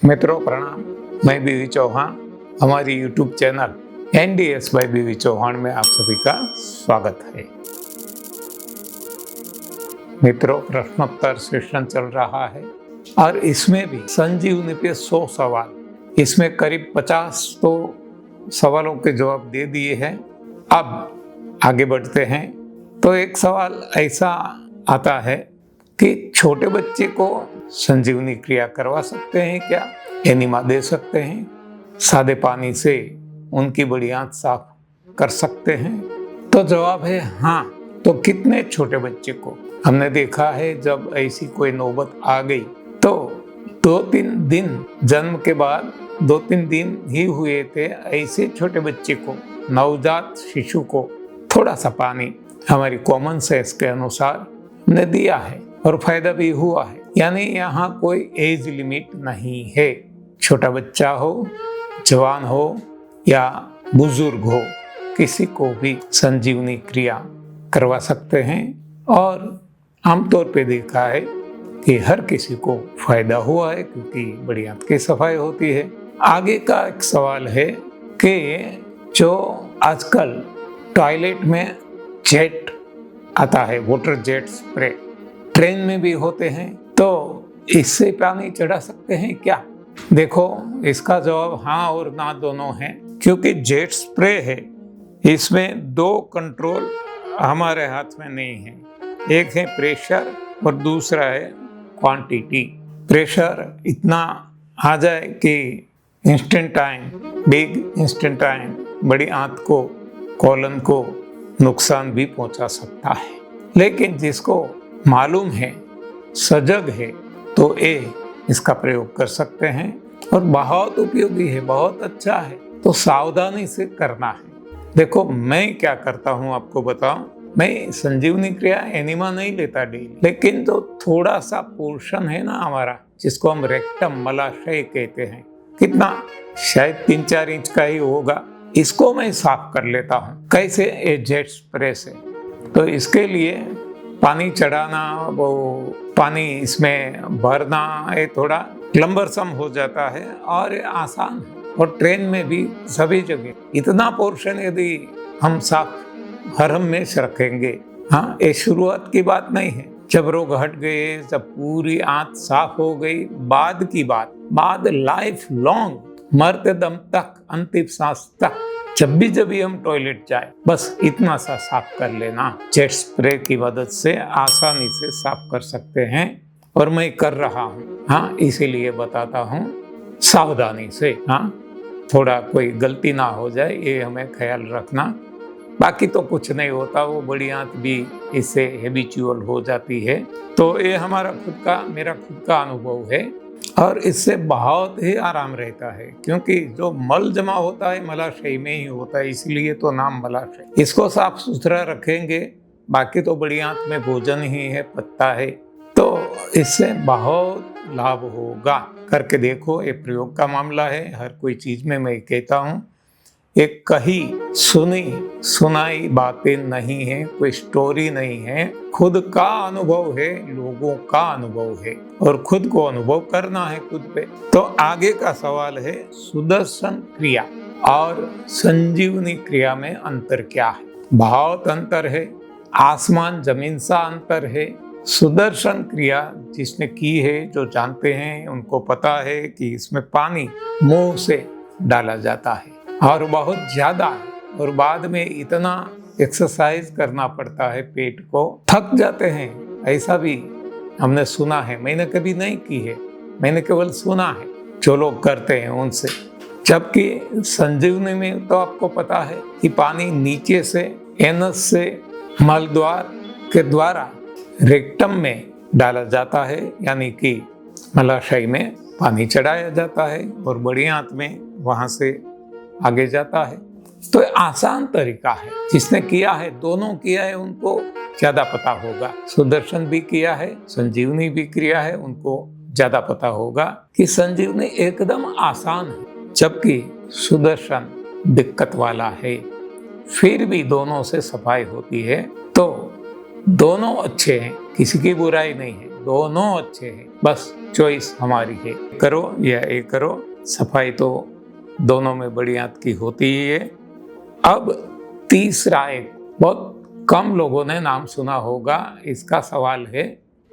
मित्रों प्रणाम। मैं बीवी चौहान, हमारी YouTube चैनल NDS बाय बीवी चौहान में आप सभी का स्वागत है। मित्रों, प्रश्नोत्तर सेशन चल रहा है और इसमें भी संजीवनी पे 100 सवाल, इसमें करीब 50 तो सवालों के जवाब दे दिए हैं। अब आगे बढ़ते हैं तो एक सवाल ऐसा आता है कि छोटे बच्चे को संजीवनी क्रिया करवा सकते हैं क्या? एनिमा दे सकते हैं? सादे पानी से उनकी बड़ी आंत साफ कर सकते हैं? तो जवाब है हाँ। तो कितने छोटे बच्चे को? हमने देखा है जब ऐसी कोई नौबत आ गई तो 2-3 दिन, जन्म के बाद 2-3 दिन ही हुए थे, ऐसे छोटे बच्चे को, नवजात शिशु को थोड़ा सा पानी हमारी कॉमन सेंस के अनुसार हमने दिया है और फायदा भी हुआ है। यानी यहाँ कोई एज लिमिट नहीं है। छोटा बच्चा हो, जवान हो या बुजुर्ग हो, किसी को भी संजीवनी क्रिया करवा सकते हैं और आमतौर पे देखा है कि हर किसी को फायदा हुआ है, क्योंकि बड़ी आंत की सफाई होती है। आगे का एक सवाल है कि जो आजकल टॉयलेट में जेट आता है, वाटर जेट स्प्रे, ट्रेन में भी होते हैं, तो इससे पानी चढ़ा सकते हैं क्या? देखो, इसका जवाब हाँ और ना दोनों है, क्योंकि जेट स्प्रे है, इसमें 2 कंट्रोल हमारे हाथ में नहीं है। एक है प्रेशर और दूसरा है क्वांटिटी। प्रेशर इतना आ जाए कि इंस्टेंटाइन, बिग इंस्टेंटाइन बड़ी आंत को, कॉलन को नुकसान भी पहुंचा सकता है। लेकिन जिसको मालूम है, सजग है, तो इसका प्रयोग कर सकते हैं और बहुत उपयोगी है, बहुत अच्छा है। तो सावधानी से करना है। देखो, मैं क्या करता हूँ आपको बताऊं। मैं संजीवनी क्रिया एनिमा नहीं लेता डेली, लेकिन जो थोड़ा सा पोर्शन है ना हमारा, जिसको हम रेक्टम, मलाशय कहते हैं, कितना, शायद 3-4 इंच का ही होगा, इसको मैं साफ कर लेता हूँ। कैसे? जेट स्प्रे से। तो इसके लिए पानी चढ़ाना, वो पानी इसमें भरना, ये थोड़ा लंबरसम हो जाता है और आसान है। और ट्रेन में भी सभी जगह इतना पोर्शन यदि हम साफ हर हमेशा रखेंगे, हाँ, ये शुरुआत की बात नहीं है। जब रोग हट गए, जब पूरी आंत साफ हो गई, बाद की बात, बाद लाइफ लॉन्ग, मरते दम तक, अंतिम सांस तक, जब भी हम टॉयलेट जाए, बस इतना सा साफ कर लेना। जेट स्प्रे की मदद से आसानी से साफ कर सकते हैं और मैं कर रहा हूँ। हाँ, इसीलिए बताता हूँ, सावधानी से, हाँ, थोड़ा कोई गलती ना हो जाए, ये हमें ख्याल रखना। बाकी तो कुछ नहीं होता, वो बड़ी आंत भी इससे हैबिचुअल हो जाती है। तो ये हमारा मेरा खुद का अनुभव है और इससे बहुत ही आराम रहता है, क्योंकि जो मल जमा होता है मलाशय में ही होता है, इसलिए तो नाम मलाशय। इसको साफ सुथरा रखेंगे, बाकी तो बड़ी आंत में भोजन ही है, पत्ता है, तो इससे बहुत लाभ होगा। करके देखो, ये प्रयोग का मामला है। हर कोई चीज में मैं कहता हूँ, एक कही सुनी सुनाई बातें नहीं है, कोई स्टोरी नहीं है, खुद का अनुभव है, लोगों का अनुभव है और खुद को अनुभव करना है खुद पे। तो आगे का सवाल है, सुदर्शन क्रिया और संजीवनी क्रिया में अंतर क्या है? बहुत अंतर है, आसमान जमीन सा अंतर है। सुदर्शन क्रिया जिसने की है, जो जानते हैं, उनको पता है कि इसमें पानी मुंह से डाला जाता है और बहुत ज्यादा, और बाद में इतना एक्सरसाइज करना पड़ता है, पेट को थक जाते हैं, ऐसा भी हमने सुना है। मैंने कभी नहीं की है, मैंने केवल सुना है जो लोग करते हैं उनसे। जबकि संजीवनी में तो आपको पता है कि पानी नीचे से, एनस से, मलद्वार के द्वारा रेक्टम में डाला जाता है, यानी कि मलाशय में पानी चढ़ाया जाता है और बड़ी आंत में वहां से आगे जाता है। तो आसान तरीका है। जिसने किया है, दोनों किया है, उनको ज्यादा पता होगा। सुदर्शन भी किया है, संजीवनी भी किया है, उनको ज्यादा पता होगा कि संजीवनी एकदम आसान है, जबकि सुदर्शन दिक्कत वाला है। फिर भी दोनों से सफाई होती है, तो दोनों अच्छे हैं, किसी की बुराई नहीं है। दोनों अच्छे हैं, बस चॉइस हमारी है, करो या ये करो। सफाई तो दोनों में बड़ी हाथ की होती ही है। अब तीसरा एक बहुत कम लोगों ने नाम सुना होगा, इसका सवाल है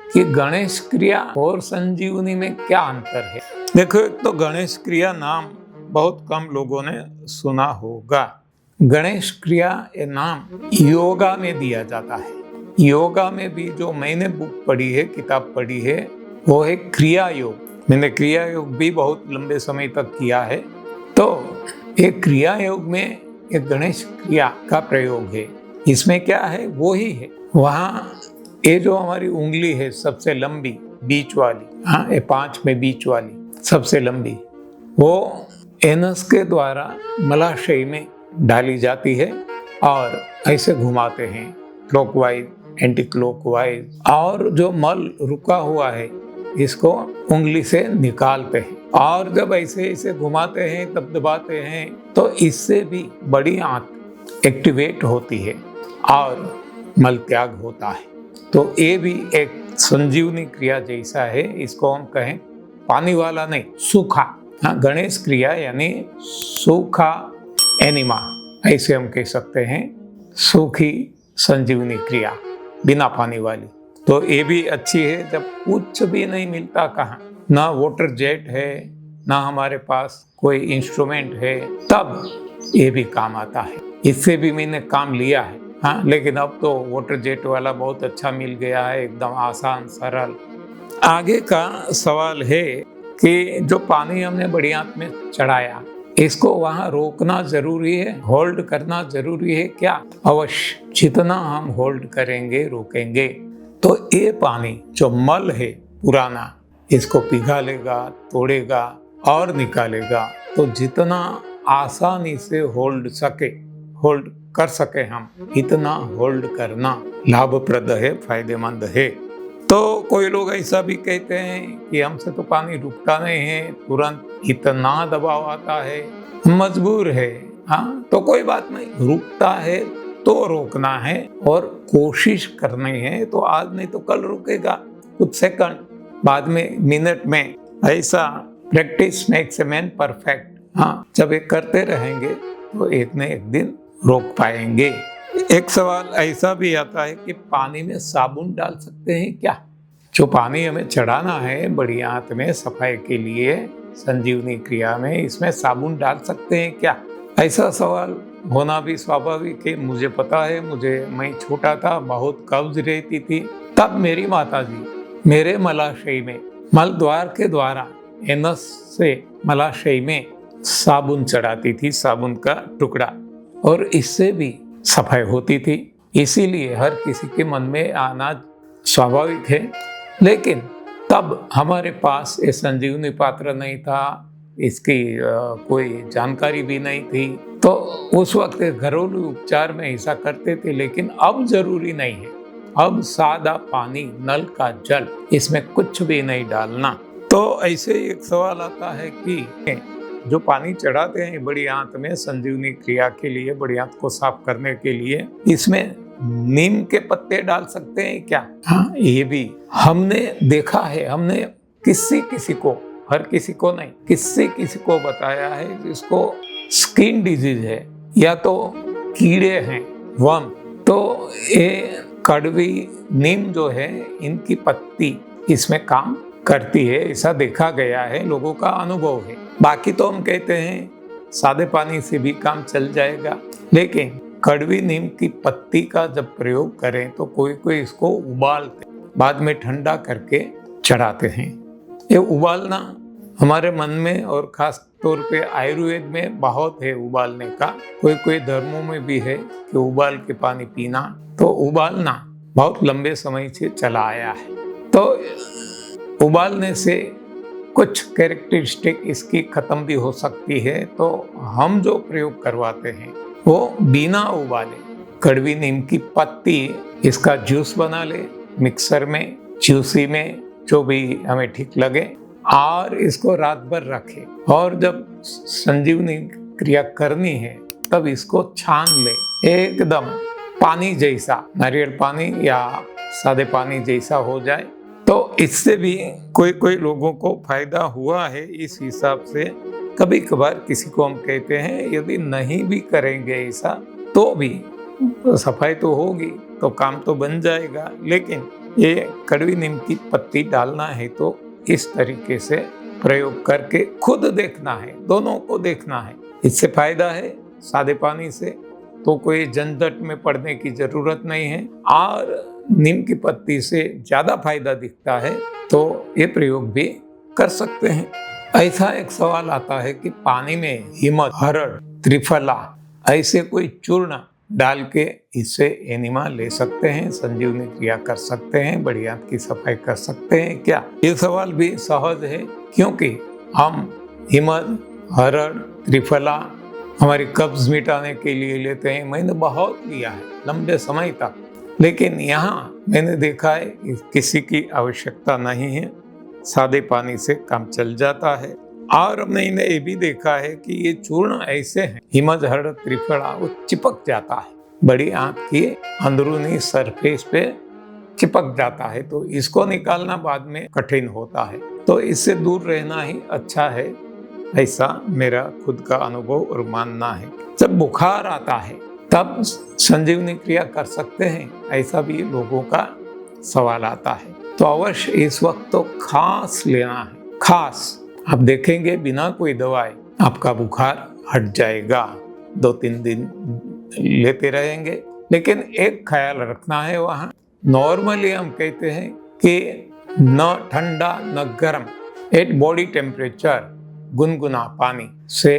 कि गणेश क्रिया और संजीवनी में क्या अंतर है। देखो, एक तो गणेश क्रिया नाम बहुत कम लोगों ने सुना होगा। गणेश क्रिया ये नाम योगा में दिया जाता है। योगा में भी जो मैंने बुक पढ़ी है, किताब पढ़ी है, वो है क्रिया योग। मैंने क्रिया योग भी बहुत लंबे समय तक किया है। तो एक क्रिया योग में एक गणेश क्रिया का प्रयोग है। इसमें क्या है, वो ही है। वहाँ ये जो हमारी उंगली है सबसे लंबी, बीच वाली, हाँ, ये 5 में बीच वाली सबसे लंबी, वो एनस के द्वारा मलाशय में डाली जाती है और ऐसे घुमाते हैं क्लॉकवाइज, एंटी क्लॉकवाइज, और जो मल रुका हुआ है इसको उंगली से निकालते हैं। और जब ऐसे ऐसे घुमाते हैं, तब दबाते हैं, तो इससे भी बड़ी आंत एक्टिवेट होती है और मल त्याग होता है। तो ये भी एक संजीवनी क्रिया जैसा है। इसको हम कहें पानी वाला नहीं, सूखा, हाँ, गणेश क्रिया यानी सूखा एनिमा, ऐसे हम कह सकते हैं, सूखी संजीवनी क्रिया बिना पानी वाली। तो ये भी अच्छी है जब कुछ भी नहीं मिलता, कहाँ ना वाटर जेट है, ना हमारे पास कोई इंस्ट्रूमेंट है, तब ये भी काम आता है। इससे भी मैंने काम लिया है, हाँ, लेकिन अब तो वाटर जेट वाला बहुत अच्छा मिल गया है, एकदम आसान सरल। आगे का सवाल है कि जो पानी हमने बड़ी आंत में चढ़ाया, इसको वहाँ रोकना जरूरी है, होल्ड करना जरूरी है क्या? अवश्य। जितना हम होल्ड करेंगे, रोकेंगे, तो ये पानी जो मल है पुराना, इसको पिघालेगा, तोड़ेगा और निकालेगा। तो जितना आसानी से होल्ड कर सके हम, इतना होल्ड करना लाभप्रद है, फायदेमंद है। तो कोई लोग ऐसा भी कहते हैं कि हमसे तो पानी रुकता नहीं है, तुरंत इतना दबाव आता है, मजबूर है। हाँ, तो कोई बात नहीं, रुकता है तो रोकना है और कोशिश करनी है। तो आज नहीं तो कल रुकेगा, कुछ सेकंड बाद में, मिनट में। ऐसा practice makes a man perfect. हाँ, जब एक करते रहेंगे तो एक न एक दिन रोक पाएंगे। एक सवाल ऐसा भी आता है कि पानी में साबुन डाल सकते हैं क्या? जो पानी हमें चढ़ाना है बड़ी आंत में सफाई के लिए संजीवनी क्रिया में, इसमें साबुन डाल सकते हैं क्या? ऐसा सवाल होना भी स्वाभाविक है। मुझे पता है, मैं छोटा था, बहुत कब्ज रहती थी, तब मेरी माताजी मेरे मलाशय में, मल द्वार के द्वारा एनस से मलाशय में साबुन चढ़ाती थी, साबुन का टुकड़ा, और इससे भी सफाई होती थी। इसीलिए हर किसी के मन में आना स्वाभाविक है। लेकिन तब हमारे पास ये संजीवनी पात्र नहीं था, इसकी कोई जानकारी भी नहीं थी, तो उस वक्त घरेलू उपचार में ऐसा करते थे। लेकिन अब जरूरी नहीं है, अब सादा पानी, नल का जल, इसमें कुछ भी नहीं डालना। तो ऐसे एक सवाल आता है कि जो पानी चढ़ाते हैं बड़ी आंत में संजीवनी क्रिया के लिए, बड़ी आंत को साफ करने के लिए, इसमें नीम के पत्ते डाल सकते हैं क्या? हाँ, ये भी हमने देखा है। हमने किसी को, हर किसी को नहीं, किसी को बताया है जिसको स्किन डिजीज है या तो कीड़े हैं, वर्म, तो ये कड़वी नीम जो है, इनकी पत्ती इसमें काम करती है, ऐसा देखा गया है, लोगों का अनुभव है। बाकी तो हम कहते हैं सादे पानी से भी काम चल जाएगा, लेकिन कड़वी नीम की पत्ती का जब प्रयोग करें तो कोई इसको उबालते, बाद में ठंडा करके चढ़ाते हैं। ये उबालना हमारे मन में और खास तौर पे आयुर्वेद में बहुत है उबालने का। कोई धर्मों में भी है कि उबाल के पानी पीना। तो उबालना बहुत लंबे समय से चला आया है। तो उबालने से कुछ कैरेक्टरिस्टिक इसकी खत्म भी हो सकती है। तो हम जो प्रयोग करवाते हैं वो बिना उबाले कड़वी नीम की पत्ती, इसका जूस बना ले मिक्सर में, जूसी में, जो भी हमें ठीक लगे, और इसको रात भर रखे, और जब संजीवनी क्रिया करनी है तब इसको छान ले, एकदम पानी जैसा, नारियल पानी या सादे पानी जैसा हो जाए। तो इससे भी कोई कोई लोगों को फायदा हुआ है। इस हिसाब से कभी कभार किसी को हम कहते हैं यदि नहीं भी करेंगे ऐसा तो भी सफाई तो होगी, तो काम तो बन जाएगा। लेकिन ये कड़वी नीम की पत्ती डालना है तो इस तरीके से प्रयोग करके खुद देखना है, दोनों को देखना है। इससे फायदा है सादे पानी से, तो कोई झंझट में पड़ने की जरूरत नहीं है। और नीम की पत्ती से ज्यादा फायदा दिखता है तो ये प्रयोग भी कर सकते हैं। ऐसा एक सवाल आता है कि पानी में हिमत, हरड़, त्रिफला ऐसे कोई चूर्ण डाल के इससे एनिमा ले सकते हैं, संजीवनी क्रिया कर सकते हैं, बड़ी आंत की सफाई कर सकते हैं क्या? ये सवाल भी सहज है, क्योंकि हम हिमत, हरड़, त्रिफला हमारी कब्ज मिटाने के लिए लेते हैं। मैंने बहुत लिया है लंबे समय तक, लेकिन यहाँ मैंने देखा है कि किसी की आवश्यकता नहीं है, सादे पानी से काम चल जाता है। और मैंने ये भी देखा है कि ये चूर्ण ऐसे हैं, हिमज, हरड़, त्रिफला, वो चिपक जाता है, बड़ी आंत की अंदरूनी सरफेस पे चिपक जाता है, तो इसको निकालना बाद में कठिन होता है। तो इससे दूर रहना ही अच्छा है, ऐसा मेरा खुद का अनुभव और मानना है। जब बुखार आता है तब संजीवनी क्रिया कर सकते हैं, ऐसा भी लोगों का सवाल आता है। तो अवश्य इस वक्त तो खास लेना है, खास। आप देखेंगे बिना कोई दवाई आपका बुखार हट जाएगा, 2-3 दिन लेते रहेंगे। लेकिन एक ख्याल रखना है, वहाँ नॉर्मली हम कहते हैं कि न ठंडा न गर्म, एट बॉडी टेम्परेचर गुनगुना पानी से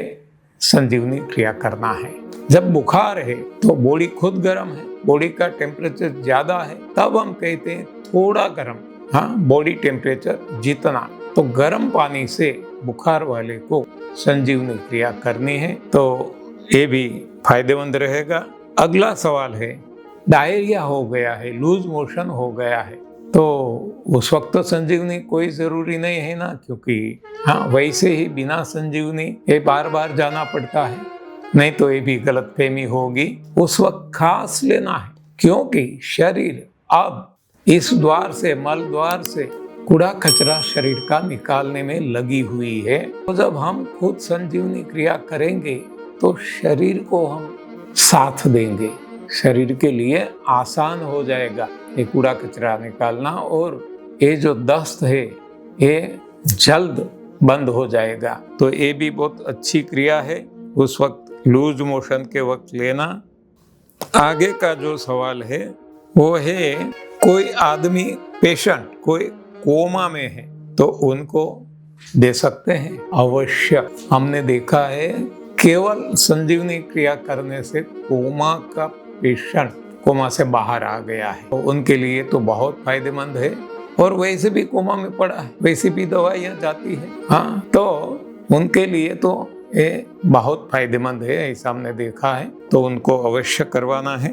संजीवनी क्रिया करना है। जब बुखार है तो बॉडी खुद गर्म है, बॉडी का टेम्परेचर ज्यादा है, तब हम कहते हैं थोड़ा गर्म, हाँ, बॉडी टेम्परेचर जितना, तो गर्म पानी से बुखार वाले को संजीवनी क्रिया करनी है, तो ये भी फायदेमंद रहेगा। अगला सवाल है, डायरिया हो गया है, लूज मोशन हो गया है, तो उस वक्त तो संजीवनी कोई जरूरी नहीं है ना, क्योंकि हाँ वैसे ही बिना संजीवनी ये बार बार जाना पड़ता है, नहीं तो ये भी गलतफहमी होगी। उस वक्त खास लेना है, क्योंकि शरीर अब इस द्वार से, मल द्वार से कूड़ा कचरा शरीर का निकालने में लगी हुई है। तो जब हम खुद संजीवनी क्रिया करेंगे तो शरीर को हम साथ देंगे, शरीर के लिए आसान हो जाएगा ये कूड़ा कचरा निकालना, और ये जो दस्त है ये जल्द बंद हो जाएगा। तो ये भी बहुत अच्छी क्रिया है, उस वक्त लूज मोशन के वक्त लेना। आगे का जो सवाल है वो है, कोई आदमी पेशेंट कोई कोमा में है तो उनको दे सकते हैं? अवश्य। हमने देखा है केवल संजीवनी क्रिया करने से कोमा का पेशेंट कोमा से बाहर आ गया है, तो उनके लिए तो बहुत फायदेमंद है। और वैसे भी कोमा में पड़ा है, वैसे भी दवाइयाँ जाती है, हाँ, तो उनके लिए तो ये बहुत फायदेमंद है, ऐसा हमने देखा है, तो उनको अवश्य करवाना है।